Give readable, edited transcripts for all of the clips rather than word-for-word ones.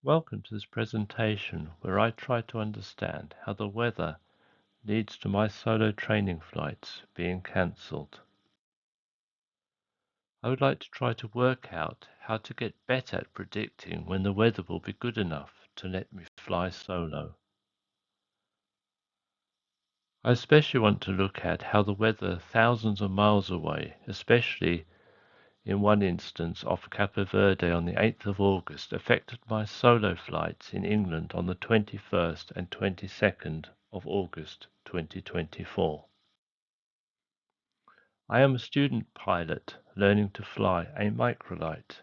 Welcome to this presentation where I try to understand how the weather leads to my solo training flights being cancelled. I would like to try to work out how to get better at predicting when the weather will be good enough to let me fly solo. I especially want to look at how the weather thousands of miles away, especially in one instance off Cape Verde on the 8th of August, affected my solo flights in England on the 21st and 22nd of August 2024. I am a student pilot learning to fly a microlight.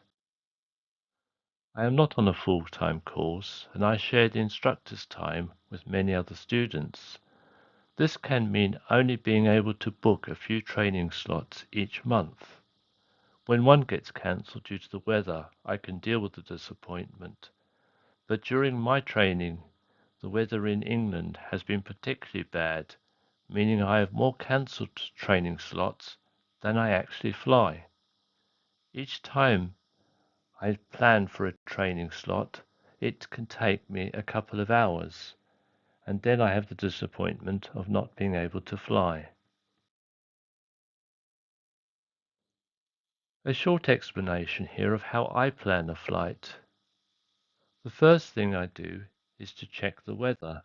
I am not on a full-time course and I share the instructor's time with many other students. This can mean only being able to book a few training slots each month. When one gets cancelled due to the weather, I can deal with the disappointment. But during my training, the weather in England has been particularly bad, meaning I have more cancelled training slots than I actually fly. Each time I plan for a training slot, it can take me a couple of hours, and then I have the disappointment of not being able to fly. A short explanation here of how I plan a flight. The first thing I do is to check the weather.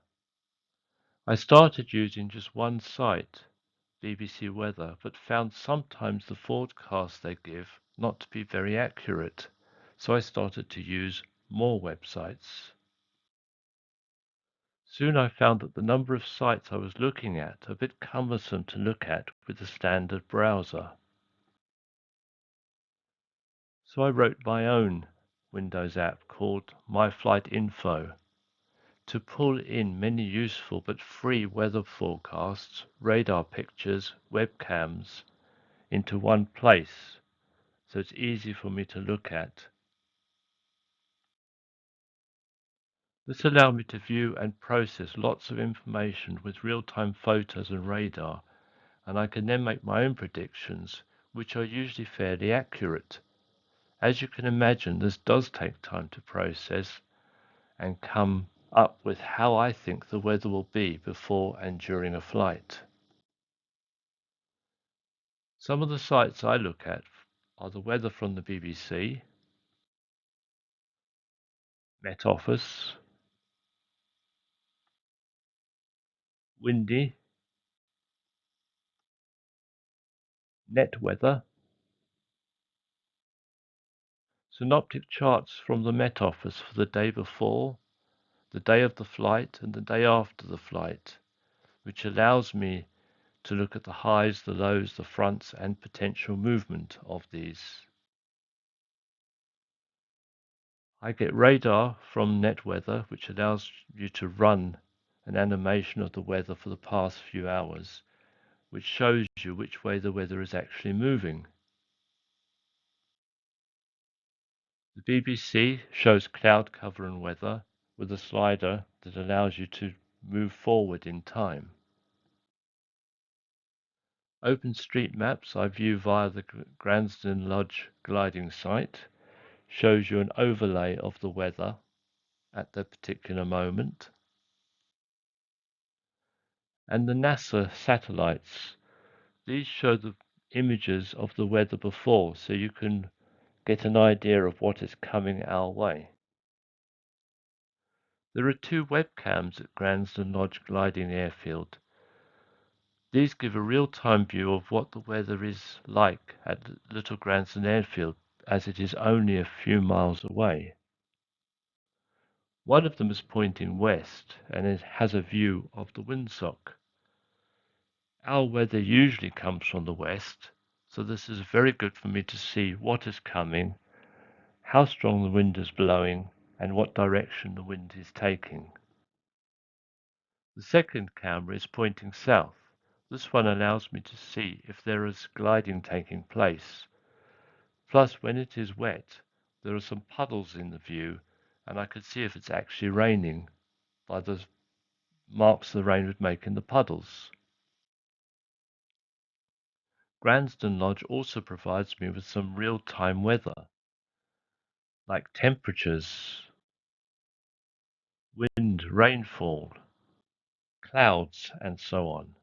I started using just one site, BBC Weather, but found sometimes the forecasts they give not to be very accurate, so I started to use more websites. Soon I found that the number of sites I was looking at a bit cumbersome to look at with the standard browser. So I wrote my own Windows app called My Flight Info to pull in many useful but free weather forecasts, radar pictures, webcams into one place, so it's easy for me to look at. This allowed me to view and process lots of information with real-time photos and radar, and I can then make my own predictions, which are usually fairly accurate. As you can imagine, this does take time to process and come up with how I think the weather will be before and during a flight. Some of the sites I look at are the weather from the BBC, Met Office, Windy, NetWeather, synoptic charts from the Met Office for the day before, the day of the flight, and the day after the flight, which allows me to look at the highs, the lows, the fronts, and potential movement of these. I get radar from NetWeather, which allows you to run an animation of the weather for the past few hours, which shows you which way the weather is actually moving. The BBC shows cloud cover and weather with a slider that allows you to move forward in time. OpenStreetMaps I view via the Gransden Lodge gliding site, shows you an overlay of the weather at that particular moment. And the NASA satellites, these show the images of the weather before, so you can get an idea of what is coming our way. There are two webcams at Gransden Lodge Gliding Airfield. These give a real-time view of what the weather is like at Little Gransden Airfield, as it is only a few miles away. One of them is pointing west, and it has a view of the windsock. Our weather usually comes from the west, so this is very good for me to see what is coming, how strong the wind is blowing, and what direction the wind is taking. The second camera is pointing south. This one allows me to see if there is gliding taking place. Plus, when it is wet, there are some puddles in the view, and I can see if it's actually raining by the marks the rain would make in the puddles. Gransden Lodge also provides me with some real-time weather, like temperatures wind, rainfall, clouds, and so on.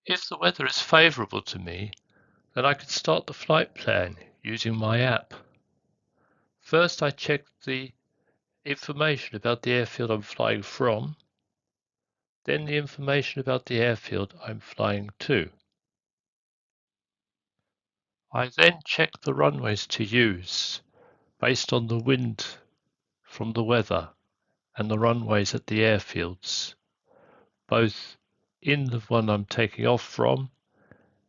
If the weather is favourable to me, then I can start the flight plan using my app. First, I check the information about the airfield I'm flying from, then the information about the airfield I'm flying to. I then check the runways to use based on the wind from the weather and the runways at the airfields, both in the one I'm taking off from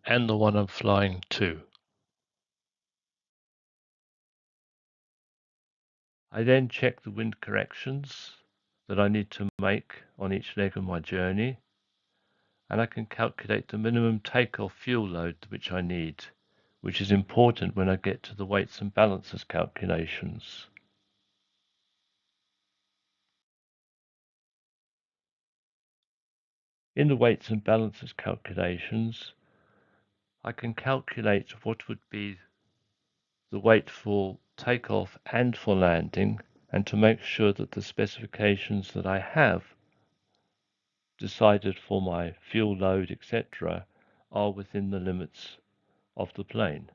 and the one I'm flying to. I then check the wind corrections that I need to make on each leg of my journey, and I can calculate the minimum takeoff fuel load which I need, which is important when I get to the weights and balances calculations. In the weights and balances calculations, I can calculate what would be the weight for takeoff and for landing, and to make sure that the specifications that I have decided for my fuel load, etc., are within the limits of the plane.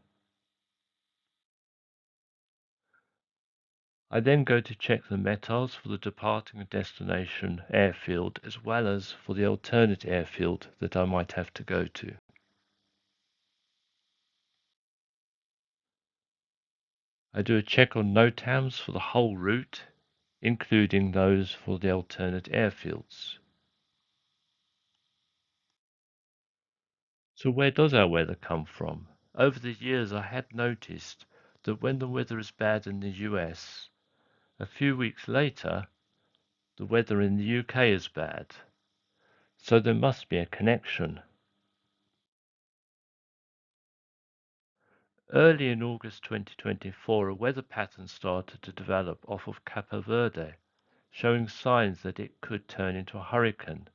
I then go to check the METARs for the departing and destination airfield, as well as for the alternate airfield that I might have to go to. I do a check on NOTAMs for the whole route, including those for the alternate airfields. So where does our weather come from? Over the years I had noticed that when the weather is bad in the US, a few weeks later the weather in the UK is bad. So there must be a connection. Early in August 2024, a weather pattern started to develop off of Cape Verde, showing signs that it could turn into a hurricane.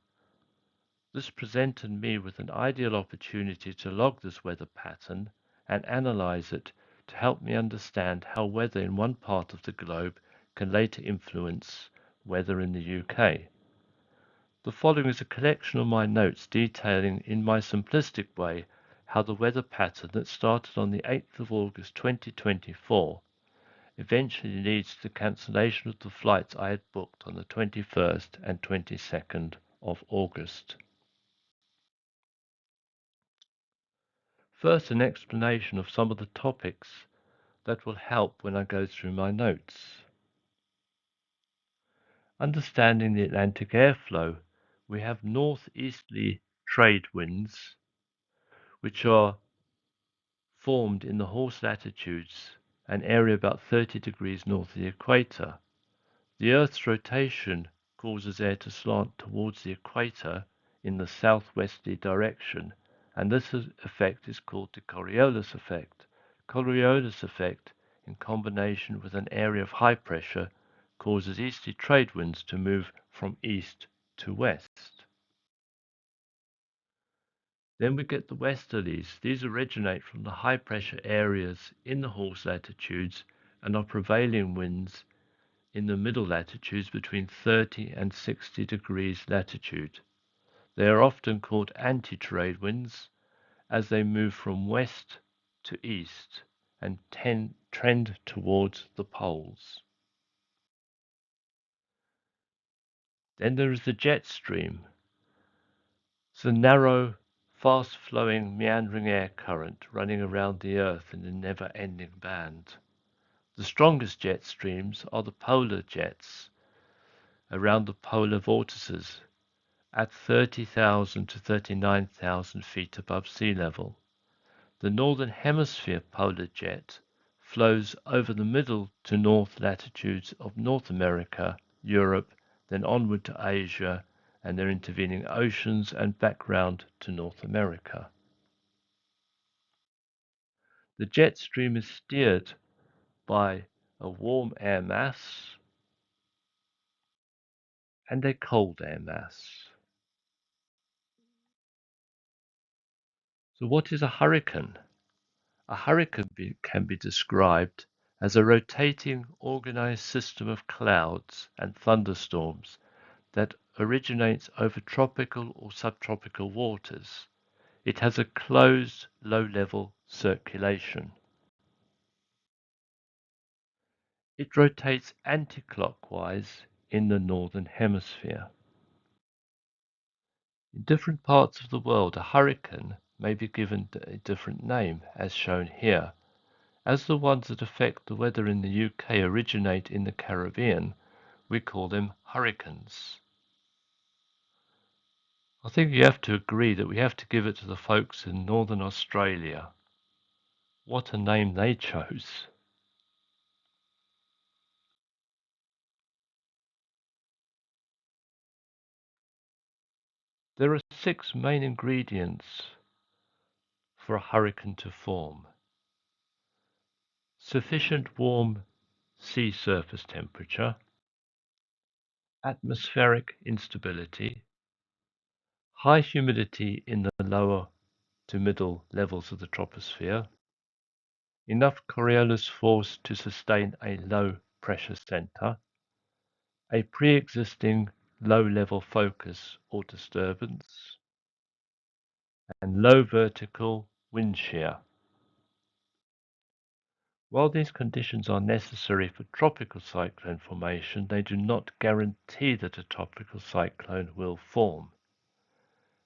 This presented me with an ideal opportunity to log this weather pattern and analyze it to help me understand how weather in one part of the globe can later influence weather in the UK. The following is a collection of my notes detailing in my simplistic way how the weather pattern that started on the 8th of August 2024 eventually leads to the cancellation of the flights I had booked on the 21st and 22nd of August. First, an explanation of some of the topics that will help when I go through my notes. Understanding the Atlantic airflow, we have northeasterly trade winds, which are formed in the horse latitudes, an area about 30 degrees north of the equator. The Earth's rotation causes air to slant towards the equator in the southwesterly direction, and this effect is called the Coriolis effect. Coriolis effect, in combination with an area of high pressure, causes easterly trade winds to move from east to west. Then we get the westerlies. These originate from the high pressure areas in the horse latitudes and are prevailing winds in the middle latitudes between 30 and 60 degrees latitude. They are often called anti-trade winds as they move from west to east and trend towards the poles. Then there is the jet stream. It's a narrow, fast-flowing, meandering air current running around the Earth in a never-ending band. The strongest jet streams are the polar jets around the polar vortices at 30,000 to 39,000 feet above sea level. The northern hemisphere polar jet flows over the middle to north latitudes of North America, Europe, then onward to Asia, and their intervening oceans and background to North America. The jet stream is steered by a warm air mass and a cold air mass. So what is a hurricane? A hurricane can be described as a rotating organized system of clouds and thunderstorms that originates over tropical or subtropical waters. It has a closed low-level circulation. It rotates anticlockwise in the northern hemisphere. In different parts of the world, a hurricane may be given a different name, as shown here. As the ones that affect the weather in the UK originate in the Caribbean, we call them hurricanes. I think you have to agree that we have to give it to the folks in Northern Australia. What a name they chose. There are 6 main ingredients for a hurricane to form. Sufficient warm sea surface temperature, atmospheric instability, high humidity in the lower to middle levels of the troposphere, enough Coriolis force to sustain a low pressure center, a pre-existing low-level focus or disturbance, and low vertical wind shear. While these conditions are necessary for tropical cyclone formation, they do not guarantee that a tropical cyclone will form.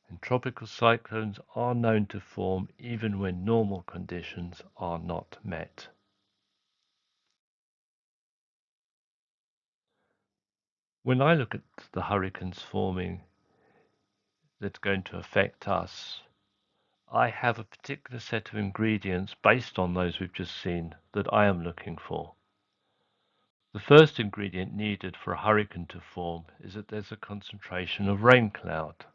And tropical cyclones are known to form even when normal conditions are not met. When I look at the hurricanes forming that's going to affect us, I have a particular set of ingredients based on those we've just seen that I am looking for. The first ingredient needed for a hurricane to form is that there's a concentration of rain cloud.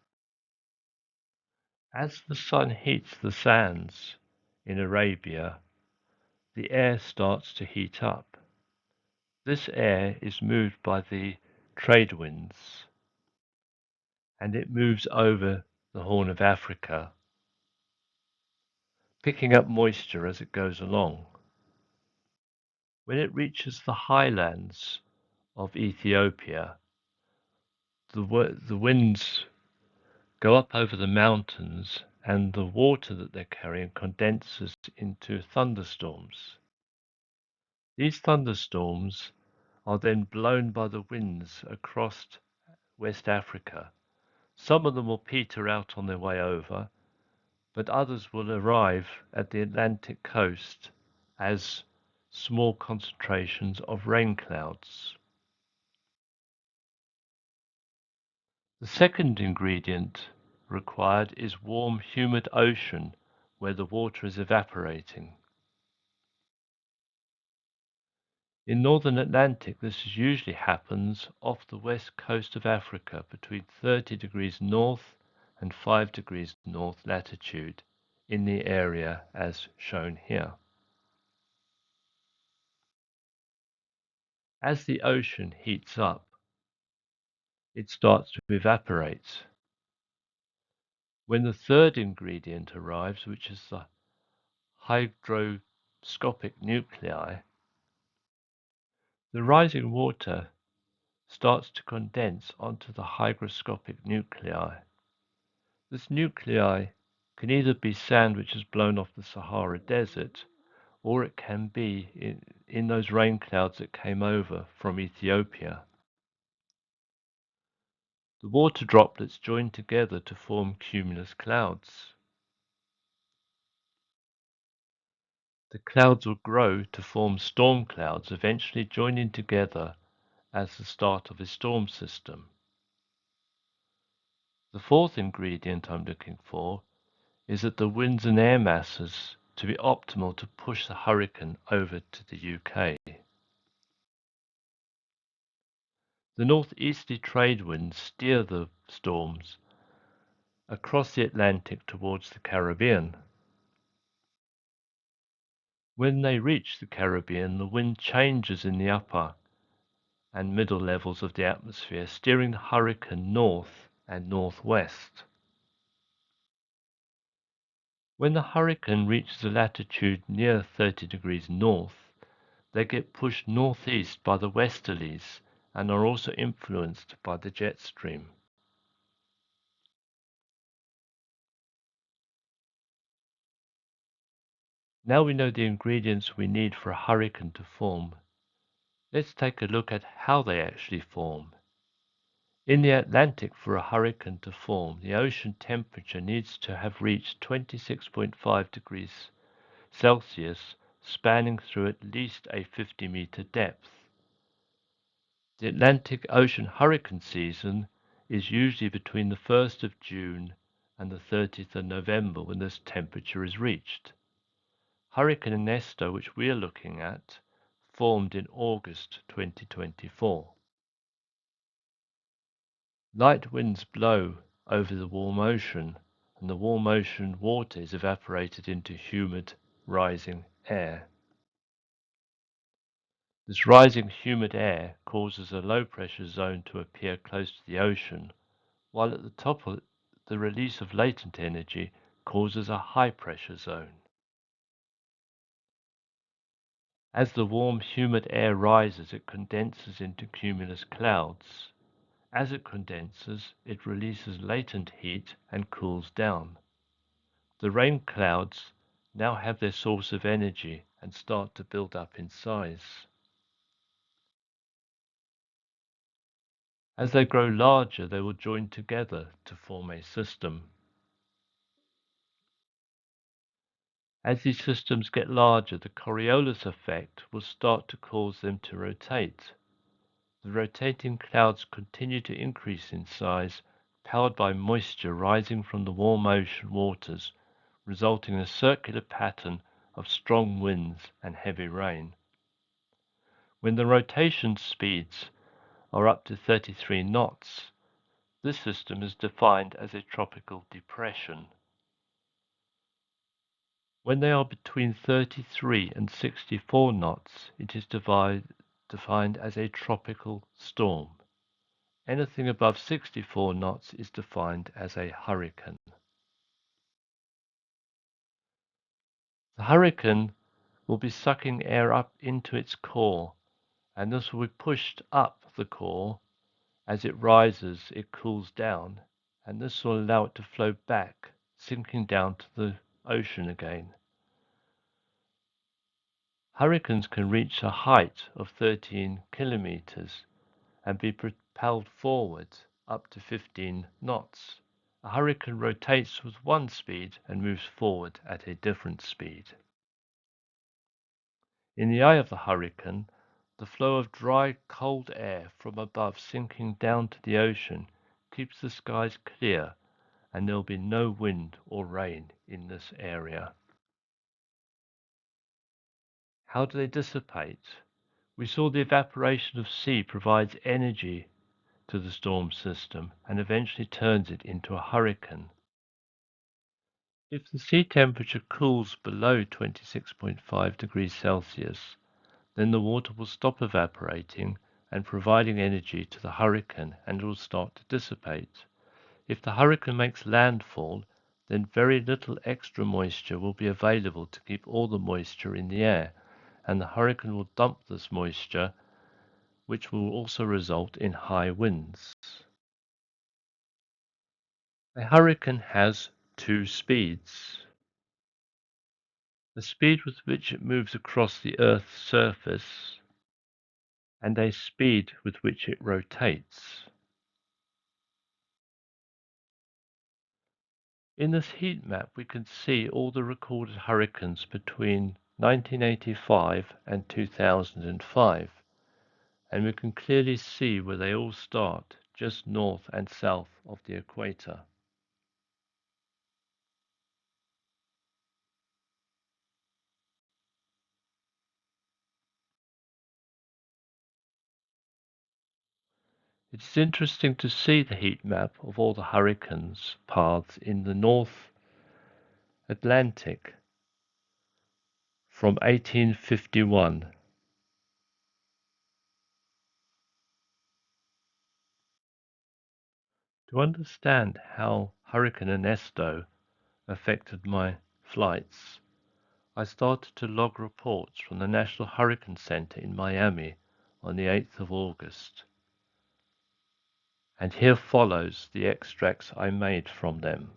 As the sun heats the sands in Arabia, the air starts to heat up. This air is moved by the trade winds, and it moves over the Horn of Africa, picking up moisture as it goes along. When it reaches the highlands of Ethiopia, the winds go up over the mountains and the water that they're carrying condenses into thunderstorms. These thunderstorms are then blown by the winds across West Africa. Some of them will peter out on their way over, but others will arrive at the Atlantic coast as small concentrations of rain clouds. The second ingredient required is warm, humid ocean where the water is evaporating. In northern Atlantic, this usually happens off the west coast of Africa between 30 degrees north and 5 degrees north latitude in the area as shown here. As the ocean heats up, it starts to evaporate. When the third ingredient arrives, which is the hygroscopic nuclei, the rising water starts to condense onto the hygroscopic nuclei. This nuclei can either be sand which is blown off the Sahara Desert, or it can be in those rain clouds that came over from Ethiopia. The water droplets join together to form cumulus clouds. The clouds will grow to form storm clouds, eventually joining together as the start of a storm system. The fourth ingredient I'm looking for is that the winds and air masses to be optimal to push the hurricane over to the UK. The northeasterly trade winds steer the storms across the Atlantic towards the Caribbean. When they reach the Caribbean, the wind changes in the upper and middle levels of the atmosphere, steering the hurricane north and northwest. When the hurricane reaches a latitude near 30 degrees north, They get pushed northeast by the westerlies and are also influenced by the jet stream. Now we know the ingredients we need for a hurricane to form. Let's take a look at how they actually form. In the Atlantic, for a hurricane to form, the ocean temperature needs to have reached 26.5 degrees Celsius, spanning through at least a 50-meter depth. The Atlantic Ocean hurricane season is usually between the 1st of June and the 30th of November when this temperature is reached. Hurricane Ernesto, which we are looking at, formed in August 2024. Light winds blow over the warm ocean, and the warm ocean water is evaporated into humid, rising air. This rising humid air causes a low-pressure zone to appear close to the ocean, while at the top of the release of latent energy causes a high-pressure zone. As the warm, humid air rises, it condenses into cumulus clouds. As it condenses, it releases latent heat and cools down. The rain clouds now have their source of energy and start to build up in size. As they grow larger, they will join together to form a system. As these systems get larger, the Coriolis effect will start to cause them to rotate. The rotating clouds continue to increase in size, powered by moisture rising from the warm ocean waters, resulting in a circular pattern of strong winds and heavy rain. When the rotation speeds are up to 33 knots, this system is defined as a tropical depression. When they are between 33 and 64 knots, it is defined as a tropical storm. Anything above 64 knots is defined as a hurricane. The hurricane will be sucking air up into its core, and this will be pushed up the core. As it rises, it cools down, and this will allow it to flow back, sinking down to the ocean again. Hurricanes can reach a height of 13 kilometers and be propelled forward up to 15 knots. A hurricane rotates with one speed and moves forward at a different speed. In the eye of the hurricane, the flow of dry, cold air from above sinking down to the ocean keeps the skies clear, and there will be no wind or rain in this area. How do they dissipate? We saw the evaporation of sea provides energy to the storm system and eventually turns it into a hurricane. If the sea temperature cools below 26.5 degrees Celsius, then the water will stop evaporating and providing energy to the hurricane, and it will start to dissipate. If the hurricane makes landfall, then very little extra moisture will be available to keep all the moisture in the air, and the hurricane will dump this moisture, which will also result in high winds. A hurricane has two speeds: the speed with which it moves across the Earth's surface and a speed with which it rotates. In this heat map, we can see all the recorded hurricanes between 1985 and 2005, and we can clearly see where they all start, just north and south of the equator. It's interesting to see the heat map of all the hurricanes paths in the North Atlantic from 1851. To understand how Hurricane Ernesto affected my flights, I started to log reports from the National Hurricane Center in Miami on the 8th of August, and here follows the extracts I made from them.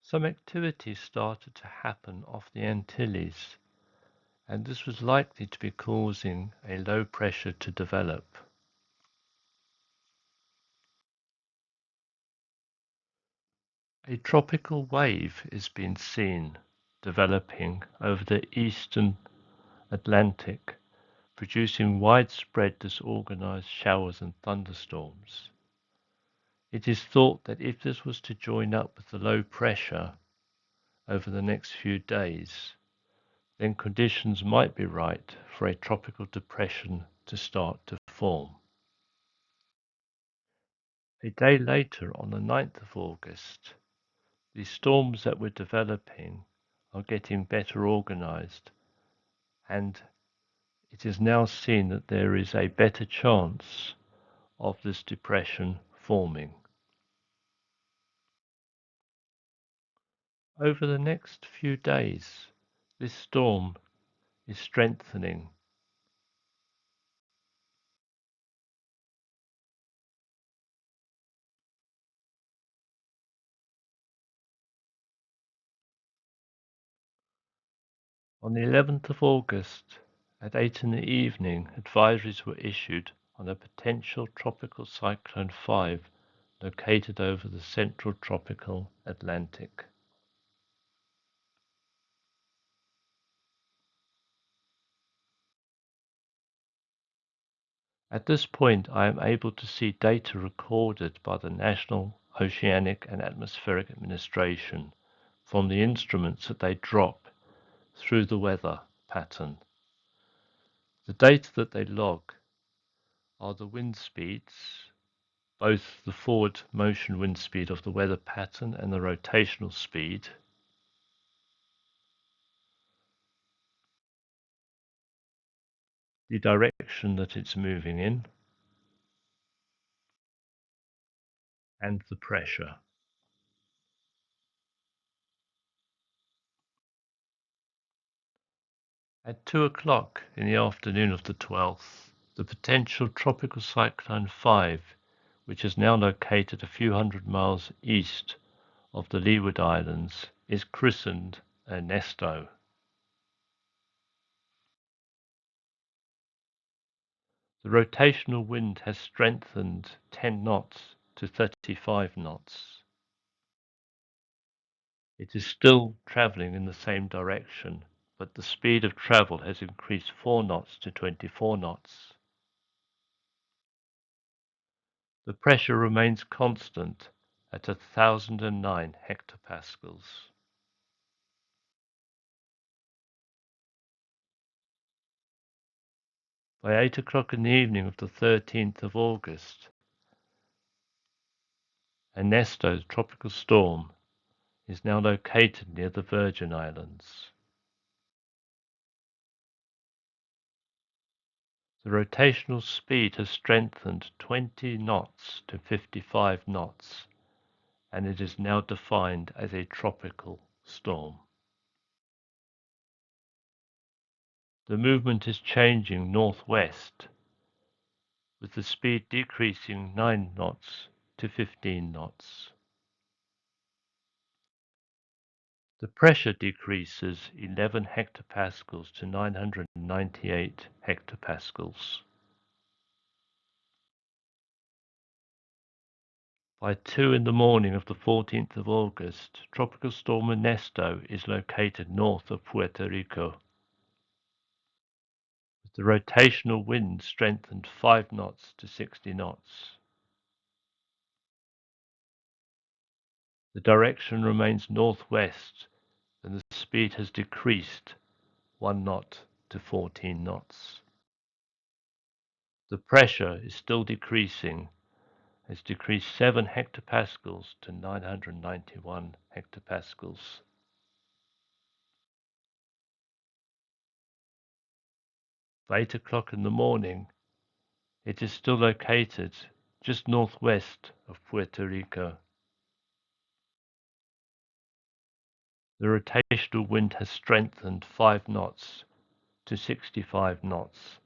Some activity started to happen off the Antilles, and this was likely to be causing a low pressure to develop. A tropical wave is being seen developing over the eastern Atlantic, producing widespread disorganized showers and thunderstorms. It is thought that if this was to join up with the low pressure over the next few days, then conditions might be right for a tropical depression to start to form. A day later, on the 9th of August, the storms that were developing are getting better organized, and it is now seen that there is a better chance of this depression forming. Over the next few days, this storm is strengthening. On the 11th of August, at 8 in the evening, advisories were issued on a potential tropical cyclone 5 located over the central tropical Atlantic. At this point, I am able to see data recorded by the National Oceanic and Atmospheric Administration from the instruments that they drop through the weather pattern. The data that they log are the wind speeds, both the forward motion wind speed of the weather pattern and the rotational speed, the direction that it's moving in, and the pressure. At 2 o'clock in the afternoon of the 12th, the potential tropical cyclone 5, which is now located a few hundred miles east of the Leeward Islands, is christened Ernesto. The rotational wind has strengthened 10 knots to 35 knots. It is still traveling in the same direction, but the speed of travel has increased 4 knots to 24 knots. The pressure remains constant at 1009 hectopascals. By 8 o'clock in the evening of the 13th of August, Ernesto's tropical storm is now located near the Virgin Islands. The rotational speed has strengthened 20 knots to 55 knots, and it is now defined as a tropical storm. The movement is changing northwest, with the speed decreasing 9 knots to 15 knots. The pressure decreases 11 hectopascals to 998 hectopascals. By 2 in the morning of the 14th of August, Tropical Storm Ernesto is located north of Puerto Rico, with the rotational wind strengthened 5 knots to 60 knots. The direction remains northwest, and the speed has decreased 1 knot to 14 knots. The pressure is still decreasing, has decreased 7 hectopascals to 991 hectopascals. By 8 o'clock in the morning, it is still located just northwest of Puerto Rico. The rotational wind has strengthened 5 knots to 65 knots,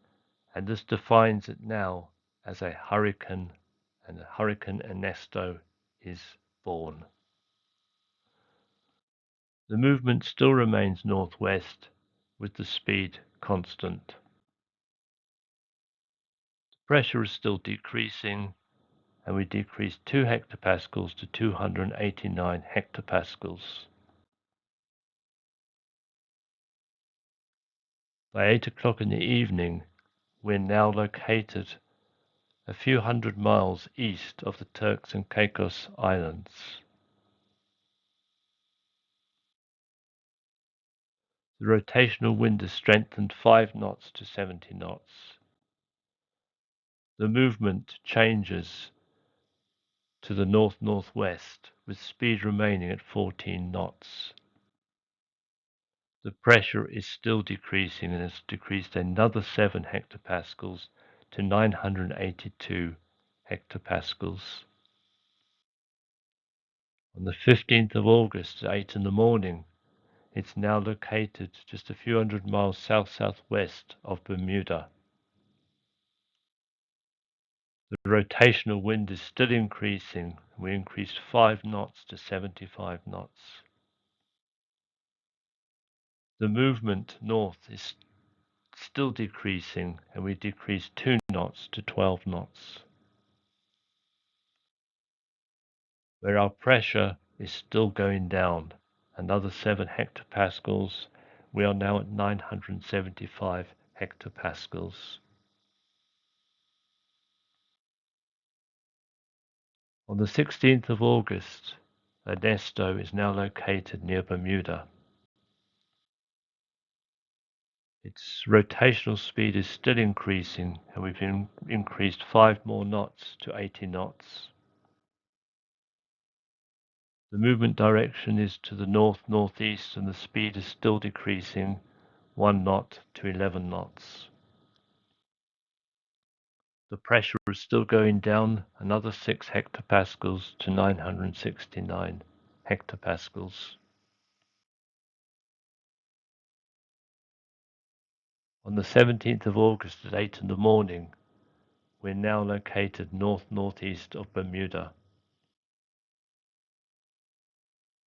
and this defines it now as a hurricane, and Hurricane Ernesto is born. The movement still remains northwest with the speed constant. The pressure is still decreasing, and we decreased 2 hectopascals to 289 hectopascals. By 8 o'clock in the evening, we're now located a few hundred miles east of the Turks and Caicos Islands. The rotational wind is strengthened 5 knots to 70 knots. The movement changes to the north-northwest with speed remaining at 14 knots. The pressure is still decreasing and has decreased another 7 hectopascals to 982 hectopascals. On the 15th of August at 8 in the morning, it's now located just a few hundred miles south-southwest of Bermuda. The rotational wind is still increasing. We increased 5 knots to 75 knots. The movement north is still decreasing, and we decreased 2 knots to 12 knots. Where our pressure is still going down, another 7 hectopascals, we are now at 975 hectopascals. On the 16th of August, Ernesto is now located near Bermuda. Its rotational speed is still increasing, and we've increased 5 more knots to 80 knots. The movement direction is to the north-northeast, and the speed is still decreasing 1 knot to 11 knots. The pressure is still going down another 6 hectopascals to 969 hectopascals. On the 17th of August at 8 in the morning, we're now located north-northeast of Bermuda.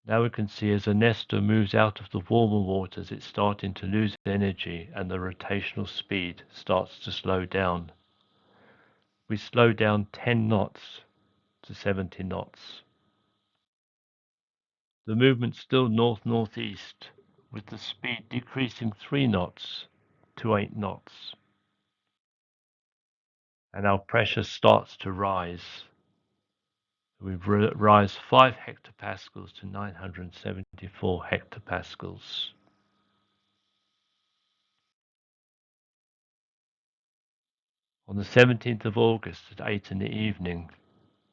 Now we can see as Ernesto moves out of the warmer waters, it's starting to lose energy and the rotational speed starts to slow down. We slow down 10 knots to 70 knots. The movement's still north-northeast, with the speed decreasing 3 knots to 8 knots. And our pressure starts to rise. We rise 5 hectopascals to 974 hectopascals. On the 17th of August at 8 in the evening,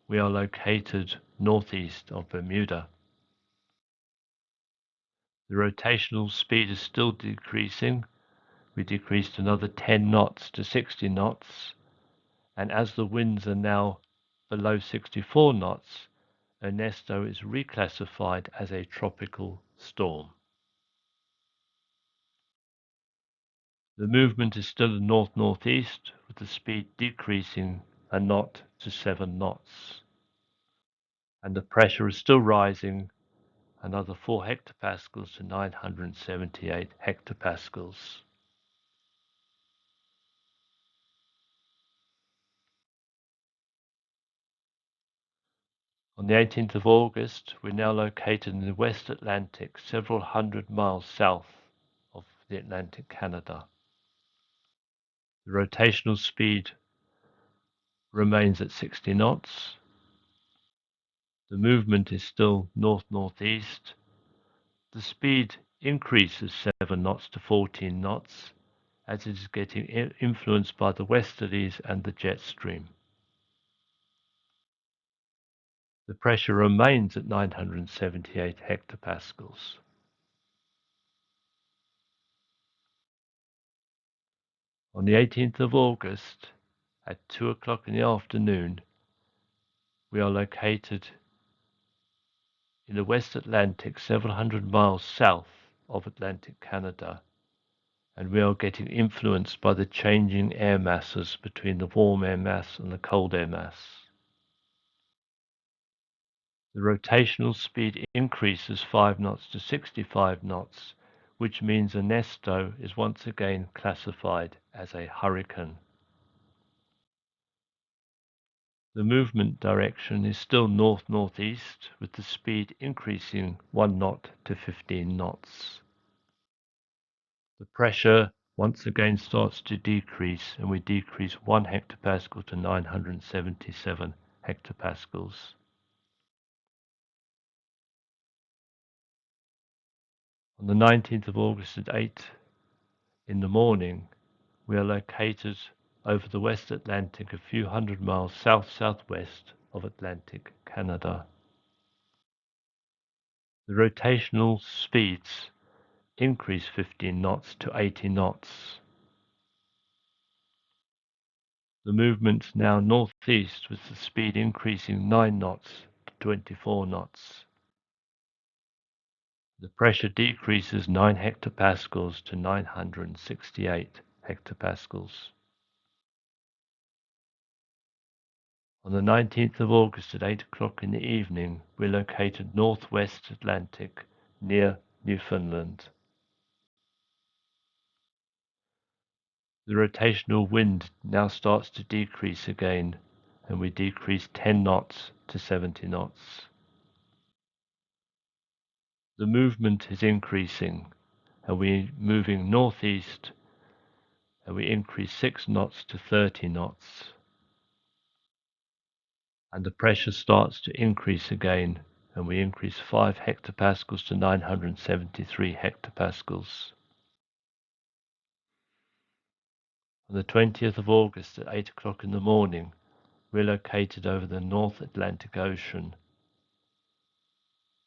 we are located northeast of Bermuda. The rotational speed is still decreasing. We decreased another 10 knots to 60 knots, and as the winds are now below 64 knots, Ernesto is reclassified as a tropical storm. The movement is still north-northeast, with the speed decreasing a knot to 7 knots. And the pressure is still rising another 4 hectopascals to 978 hectopascals. On the 18th of August, we're now located in the West Atlantic, several hundred miles south of the Atlantic Canada. The rotational speed remains at 60 knots. The movement is still north-northeast. The speed increases 7 knots to 14 knots as it is getting influenced by the westerlies and the jet stream. The pressure remains at 978 hectopascals. On the 18th of August, at 2 o'clock in the afternoon, we are located in the West Atlantic, several hundred miles south of Atlantic Canada, and we are getting influenced by the changing air masses between the warm air mass and the cold air mass. The rotational speed increases 5 knots to 65 knots, which means Ernesto is once again classified as a hurricane. The movement direction is still north-northeast, with the speed increasing 1 knot to 15 knots. The pressure once again starts to decrease, and we decrease 1 hectopascal to 977 hectopascals. On the 19th of August at 8 in the morning, we are located over the West Atlantic a few hundred miles south-southwest of Atlantic Canada. The rotational speeds increase 15 knots to 80 knots. The movement's now northeast, with the speed increasing 9 knots to 24 knots. The pressure decreases 9 hectopascals to 968 hectopascals. On the 19th of August at 8 o'clock in the evening, we're located northwest Atlantic near Newfoundland. The rotational wind now starts to decrease again, and we decrease 10 knots to 70 knots. The movement is increasing, and we're moving northeast, and we increase 6 knots to 30 knots. And the pressure starts to increase again, and we increase 5 hectopascals to 973 hectopascals. On the 20th of August at 8 o'clock in the morning, we're located over the North Atlantic Ocean.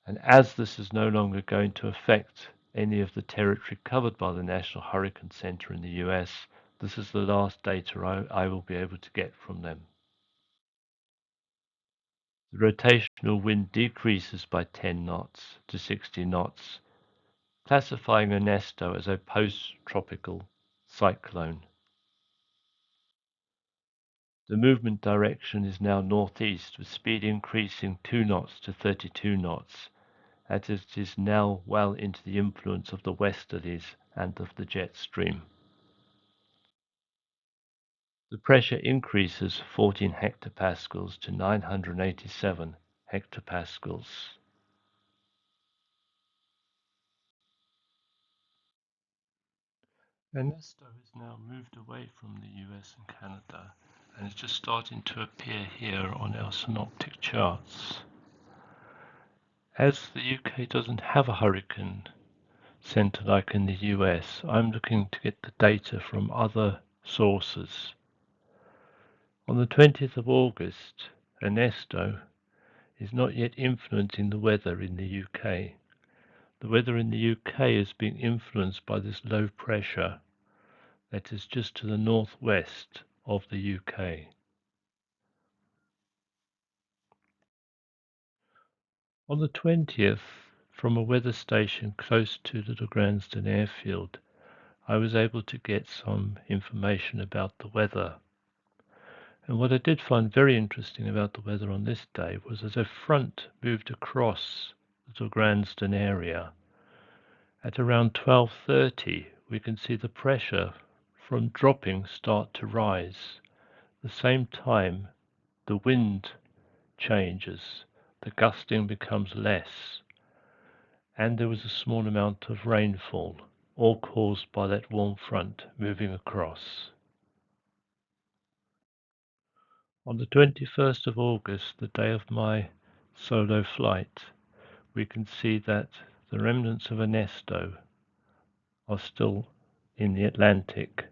And as this is no longer going to affect any of the territory covered by the National Hurricane Center in the US, this is the last data I will be able to get from them. The rotational wind decreases by 10 knots to 60 knots, classifying Ernesto as a post-tropical cyclone. The movement direction is now northeast, with speed increasing 2 knots to 32 knots, as it is now well into the influence of the westerlies and of the jet stream. The pressure increases 14 hectopascals to 987 hectopascals. Ernesto has now moved away from the US and Canada and is just starting to appear here on our synoptic charts. As the UK doesn't have a hurricane center like in the US, I'm looking to get the data from other sources. On the 20th of August, Ernesto is not yet influencing the weather in the UK. The weather in the UK is being influenced by this low pressure that is just to the northwest of the UK. On the 20th, from a weather station close to Little Gransden Airfield, I was able to get some information about the weather. And what I did find very interesting about the weather on this day was as a front moved across Little Gransden area. At around 12:30, we can see the pressure from dropping start to rise. At the same time, the wind changes, the gusting becomes less, and there was a small amount of rainfall, all caused by that warm front moving across. On the 21st of August, the day of my solo flight, we can see that the remnants of Ernesto are still in the Atlantic,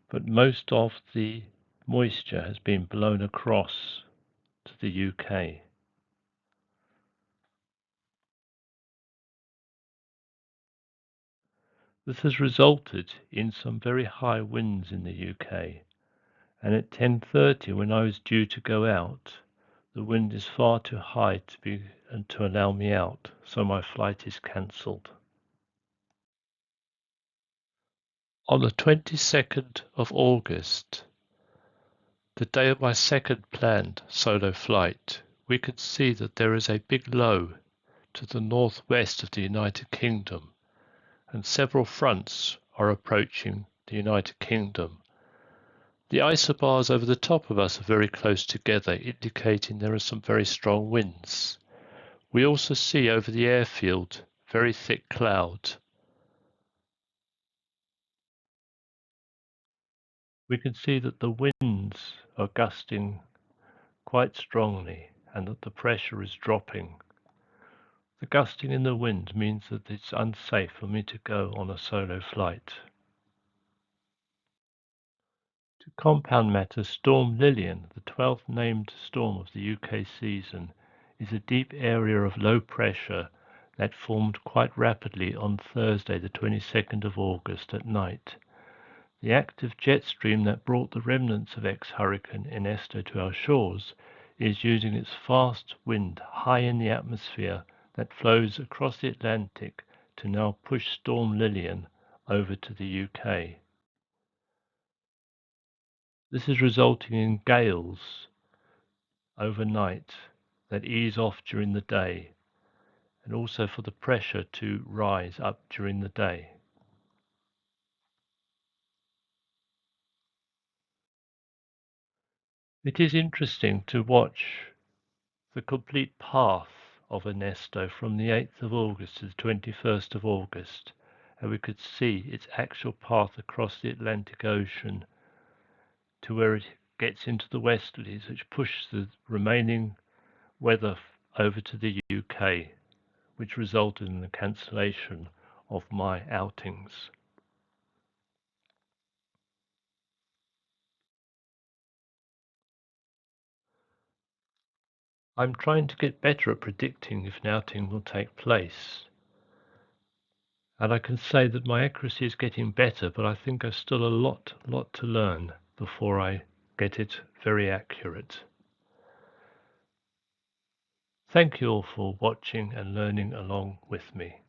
but most of the moisture has been blown across to the UK. This has resulted in some very high winds in the UK, and at 10:30, when I was due to go out, The wind is far too high to allow me out, so my flight is cancelled. On the 22nd of August, the day of my second planned solo flight, we could see that there is a big low to the northwest of the United Kingdom, and several fronts are approaching the United Kingdom. The isobars over the top of us are very close together, indicating there are some very strong winds. We also see over the airfield very thick cloud. We can see that the winds are gusting quite strongly and that the pressure is dropping. The gusting in the wind means that it's unsafe for me to go on a solo flight. To compound matters, Storm Lillian, the 12th named storm of the UK season, is a deep area of low pressure that formed quite rapidly on Thursday the 22nd of August at night. The active jet stream that brought the remnants of ex-hurricane Ernesto to our shores is using its fast wind high in the atmosphere that flows across the Atlantic to now push Storm Lillian over to the UK. This is resulting in gales overnight that ease off during the day, and also for the pressure to rise up during the day. It is interesting to watch the complete path of Ernesto from the 8th of August to the 21st of August, and we could see its actual path across the Atlantic Ocean to where it gets into the westerlies, which push the remaining weather over to the UK, which resulted in the cancellation of my outings. I'm trying to get better at predicting if an outing will take place. And I can say that my accuracy is getting better, but I think I've still a lot to learn before I get it very accurate. Thank you all for watching and learning along with me.